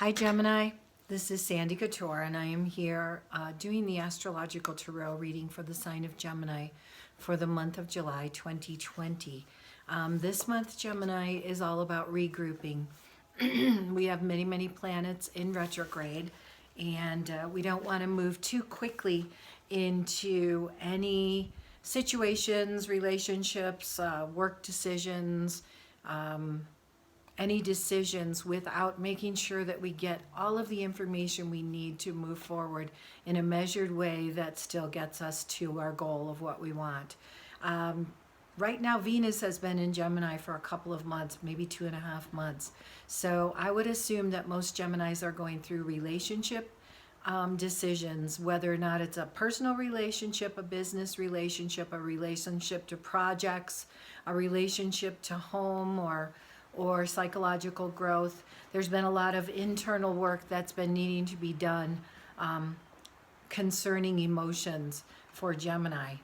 Hi Gemini, this is Sandygg and I am here doing the astrological tarot reading for the sign of Gemini for the month of July 2020. This month Gemini is all about regrouping. We have many planets in retrograde, and we don't want to move too quickly into any situations, relationships, work decisions, any decisions without making sure that we get all of the information we need to move forward in a measured way that still gets us to our goal of what we want. Right now, Venus has been in Gemini for a couple of months, maybe 2.5 months. So I would assume that most Geminis are going through relationship decisions, whether or not it's a personal relationship, a business relationship, a relationship to projects, a relationship to home, or psychological growth. There's been a lot of internal work that's been needing to be done concerning emotions for Gemini.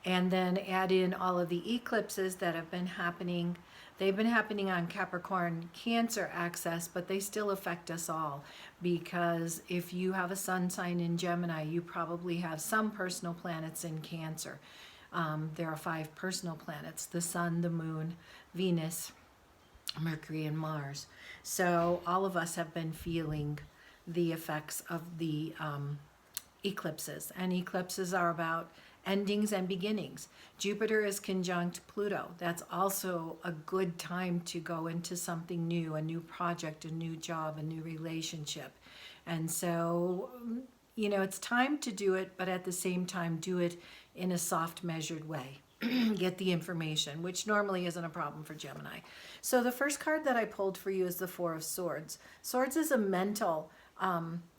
And then add in all of the eclipses that have been happening. They've been happening on Capricorn Cancer axis, but they still affect us all, because if you have a sun sign in Gemini, you probably have some personal planets in Cancer. There are 5 personal planets: the Sun, the Moon, Venus, Mercury, and Mars. So all of us have been feeling the effects of the eclipses. And eclipses are about endings and beginnings. Jupiter is conjunct Pluto. That's also a good time to go into something new, a new project, a new job, a new relationship. And so, you know, it's time to do it, but at the same time, do it in a soft, measured way. Get the information, which normally isn't a problem for Gemini. So the first card that I pulled for you is the Four of Swords. Swords is a mental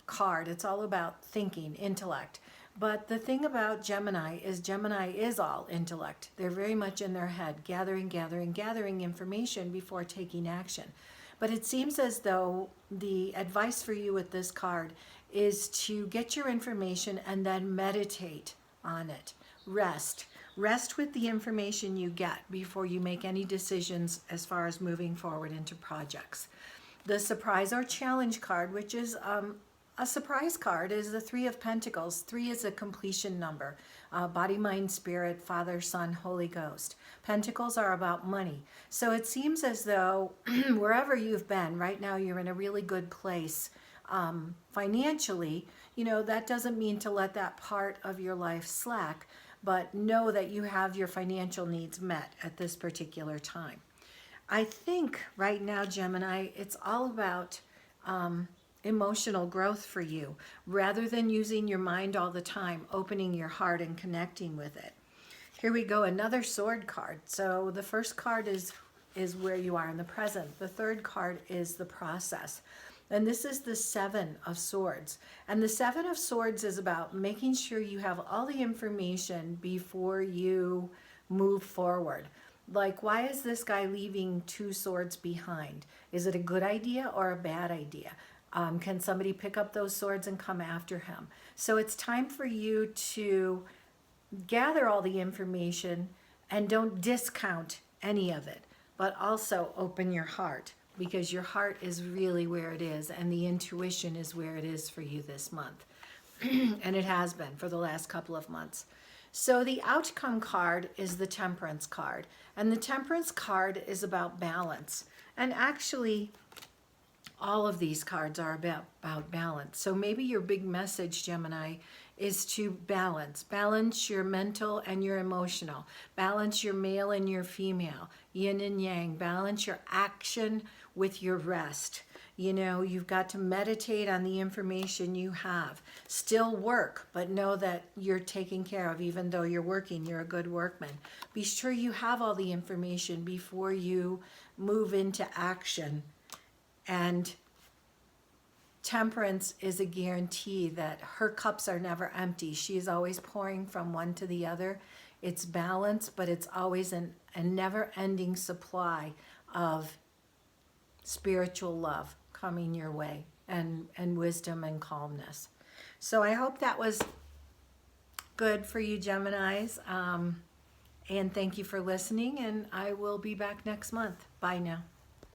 card. It's all about thinking, intellect. But the thing about Gemini is all intellect. They're very much in their head, gathering information before taking action. But it seems as though the advice for you with this card is to get your information and then meditate on it. Rest with the information you get before you make any decisions as far as moving forward into projects. The surprise or challenge card, which is a surprise card, is the Three of Pentacles. 3 is a completion number. Body, mind, spirit, Father, Son, Holy Ghost. Pentacles are about money. So it seems as though wherever you've been, right now you're in a really good place financially. You know, that doesn't mean to let that part of your life slack, but know that you have your financial needs met at this particular time. I think right now, Gemini, it's all about emotional growth for you. Rather than using your mind all the time, opening your heart and connecting with it. Here we go, another sword card. So the first card is where you are in the present. The third card is the process. And this is the Seven of Swords. And the Seven of Swords is about making sure you have all the information before you move forward. Like, why is this guy leaving 2 swords behind? Is it a good idea or a bad idea? Can somebody pick up those swords and come after him? So it's time for you to gather all the information and don't discount any of it, but also open your heart, because your heart is really where it is, and the intuition is where it is for you this month. And it has been for the last couple of months. So the outcome card is the Temperance card. And the Temperance card is about balance. And actually, all of these cards are about balance. So maybe your big message, Gemini, is to balance your mental and your emotional, balance your male and your female, yin and yang, balance your action with your rest. You know, you've got to meditate on the information you have. Still work, but know that you're taken care of. Even though you're working, you're a good workman. Be sure you have all the information before you move into action. And Temperance is a guarantee that her cups are never empty. She's always pouring from one to the other. It's balance, but it's always a never-ending supply of spiritual love coming your way, and wisdom and calmness. So I hope that was good for you, Geminis. And thank you for listening, and I will be back next month. Bye now.